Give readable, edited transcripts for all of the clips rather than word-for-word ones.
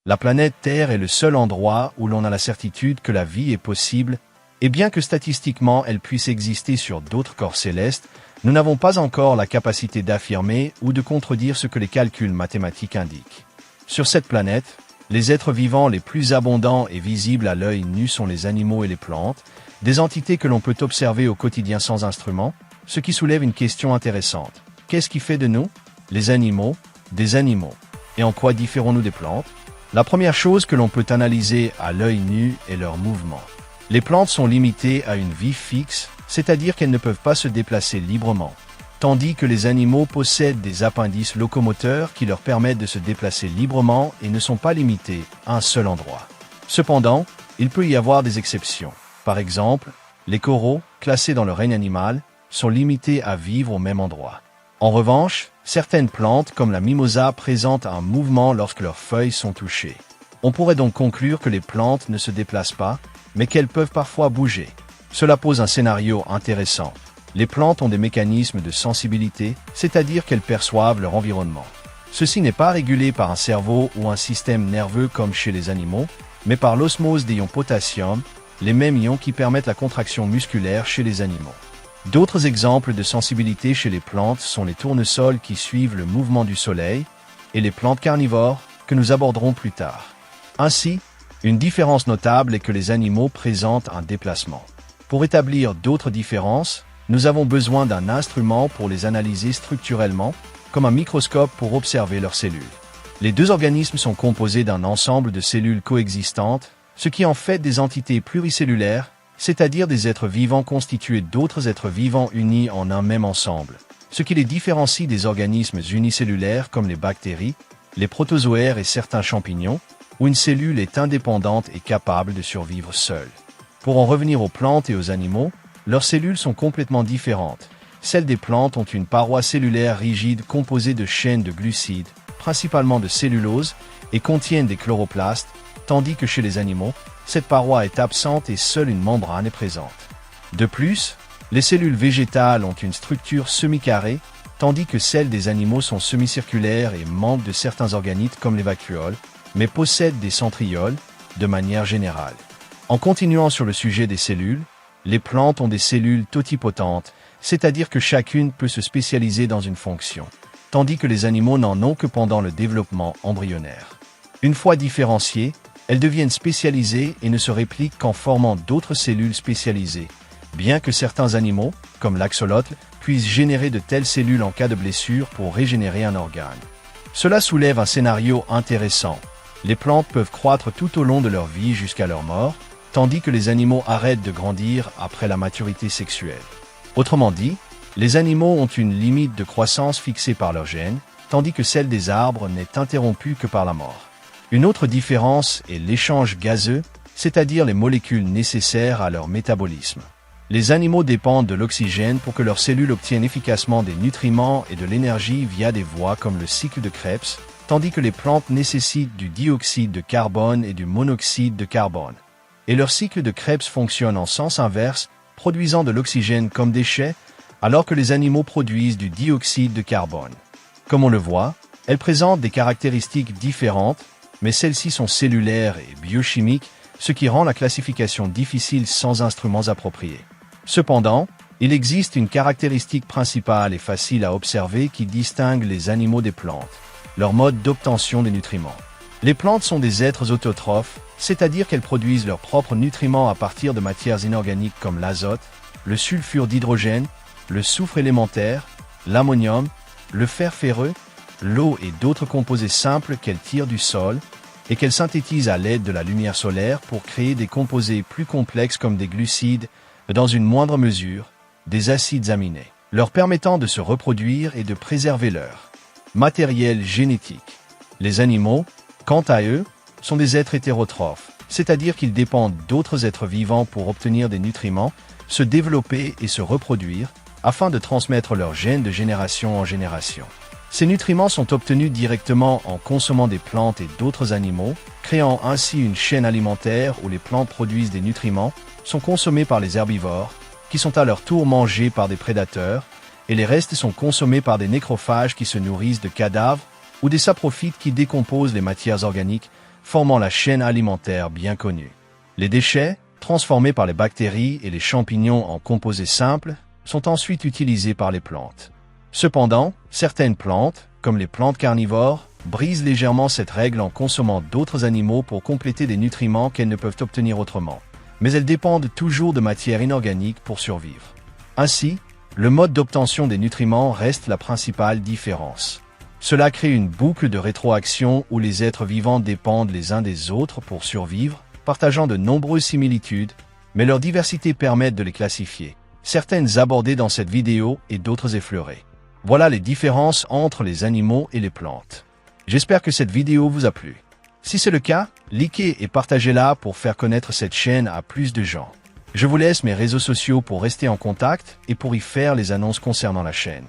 La planète Terre est le seul endroit où l'on a la certitude que la vie est possible, et bien que statistiquement elle puisse exister sur d'autres corps célestes, nous n'avons pas encore la capacité d'affirmer ou de contredire ce que les calculs mathématiques indiquent. Sur cette planète, les êtres vivants les plus abondants et visibles à l'œil nu sont les animaux et les plantes, des entités que l'on peut observer au quotidien sans instrument, ce qui soulève une question intéressante. Qu'est-ce qui fait de nous, les animaux, des animaux? Et en quoi différons-nous des plantes? La première chose que l'on peut analyser à l'œil nu est leur mouvement. Les plantes sont limitées à une vie fixe, c'est-à-dire qu'elles ne peuvent pas se déplacer librement, tandis que les animaux possèdent des appendices locomoteurs qui leur permettent de se déplacer librement et ne sont pas limités à un seul endroit. Cependant, il peut y avoir des exceptions. Par exemple, les coraux, classés dans le règne animal, sont limités à vivre au même endroit. En revanche, certaines plantes, comme la mimosa, présentent un mouvement lorsque leurs feuilles sont touchées. On pourrait donc conclure que les plantes ne se déplacent pas, mais qu'elles peuvent parfois bouger. Cela pose un scénario intéressant. Les plantes ont des mécanismes de sensibilité, c'est-à-dire qu'elles perçoivent leur environnement. Ceci n'est pas régulé par un cerveau ou un système nerveux comme chez les animaux, mais par l'osmose des ions potassium, les mêmes ions qui permettent la contraction musculaire chez les animaux. D'autres exemples de sensibilité chez les plantes sont les tournesols qui suivent le mouvement du soleil et les plantes carnivores que nous aborderons plus tard. Ainsi, une différence notable est que les animaux présentent un déplacement. Pour établir d'autres différences, nous avons besoin d'un instrument pour les analyser structurellement, comme un microscope pour observer leurs cellules. Les deux organismes sont composés d'un ensemble de cellules coexistantes, ce qui en fait des entités pluricellulaires, c'est-à-dire des êtres vivants constitués d'autres êtres vivants unis en un même ensemble, ce qui les différencie des organismes unicellulaires comme les bactéries, les protozoaires et certains champignons, où une cellule est indépendante et capable de survivre seule. Pour en revenir aux plantes et aux animaux, leurs cellules sont complètement différentes. Celles des plantes ont une paroi cellulaire rigide composée de chaînes de glucides, principalement de cellulose, et contiennent des chloroplastes, tandis que chez les animaux, cette paroi est absente et seule une membrane est présente. De plus, les cellules végétales ont une structure semi-carrée, tandis que celles des animaux sont semi-circulaires et manquent de certains organites comme les vacuoles, mais possèdent des centrioles, de manière générale. En continuant sur le sujet des cellules, les plantes ont des cellules totipotentes, c'est-à-dire que chacune peut se spécialiser dans une fonction, tandis que les animaux n'en ont que pendant le développement embryonnaire. Une fois différenciées, elles deviennent spécialisées et ne se répliquent qu'en formant d'autres cellules spécialisées, bien que certains animaux, comme l'axolotl, puissent générer de telles cellules en cas de blessure pour régénérer un organe. Cela soulève un scénario intéressant. Les plantes peuvent croître tout au long de leur vie jusqu'à leur mort, tandis que les animaux arrêtent de grandir après la maturité sexuelle. Autrement dit, les animaux ont une limite de croissance fixée par leurs gènes, tandis que celle des arbres n'est interrompue que par la mort. Une autre différence est l'échange gazeux, c'est-à-dire les molécules nécessaires à leur métabolisme. Les animaux dépendent de l'oxygène pour que leurs cellules obtiennent efficacement des nutriments et de l'énergie via des voies comme le cycle de Krebs, tandis que les plantes nécessitent du dioxyde de carbone et du monoxyde de carbone. Et leur cycle de Krebs fonctionne en sens inverse, produisant de l'oxygène comme déchet, alors que les animaux produisent du dioxyde de carbone. Comme on le voit, elles présentent des caractéristiques différentes, mais celles-ci sont cellulaires et biochimiques, ce qui rend la classification difficile sans instruments appropriés. Cependant, il existe une caractéristique principale et facile à observer qui distingue les animaux des plantes, leur mode d'obtention des nutriments. Les plantes sont des êtres autotrophes, c'est-à-dire qu'elles produisent leurs propres nutriments à partir de matières inorganiques comme l'azote, le sulfure d'hydrogène, le soufre élémentaire, l'ammonium, le fer ferreux, l'eau et d'autres composés simples qu'elles tirent du sol et qu'elles synthétisent à l'aide de la lumière solaire pour créer des composés plus complexes comme des glucides, dans une moindre mesure, des acides aminés, leur permettant de se reproduire et de préserver leur matériel génétique. Les animaux, quant à eux, sont des êtres hétérotrophes, c'est-à-dire qu'ils dépendent d'autres êtres vivants pour obtenir des nutriments, se développer et se reproduire, afin de transmettre leurs gènes de génération en génération. Ces nutriments sont obtenus directement en consommant des plantes et d'autres animaux, créant ainsi une chaîne alimentaire où les plantes produisent des nutriments, sont consommés par les herbivores, qui sont à leur tour mangés par des prédateurs, et les restes sont consommés par des nécrophages qui se nourrissent de cadavres ou des saprophytes qui décomposent les matières organiques, formant la chaîne alimentaire bien connue. Les déchets, transformés par les bactéries et les champignons en composés simples, sont ensuite utilisés par les plantes. Cependant, certaines plantes, comme les plantes carnivores, brisent légèrement cette règle en consommant d'autres animaux pour compléter des nutriments qu'elles ne peuvent obtenir autrement. Mais elles dépendent toujours de matières inorganiques pour survivre. Ainsi, le mode d'obtention des nutriments reste la principale différence. Cela crée une boucle de rétroaction où les êtres vivants dépendent les uns des autres pour survivre, partageant de nombreuses similitudes, mais leur diversité permet de les classifier. Certaines abordées dans cette vidéo et d'autres effleurées. Voilà les différences entre les animaux et les plantes. J'espère que cette vidéo vous a plu. Si c'est le cas, likez et partagez-la pour faire connaître cette chaîne à plus de gens. Je vous laisse mes réseaux sociaux pour rester en contact et pour y faire les annonces concernant la chaîne.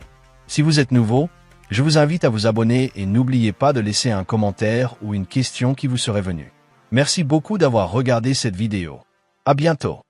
Si vous êtes nouveau, je vous invite à vous abonner et n'oubliez pas de laisser un commentaire ou une question qui vous serait venue. Merci beaucoup d'avoir regardé cette vidéo. À bientôt.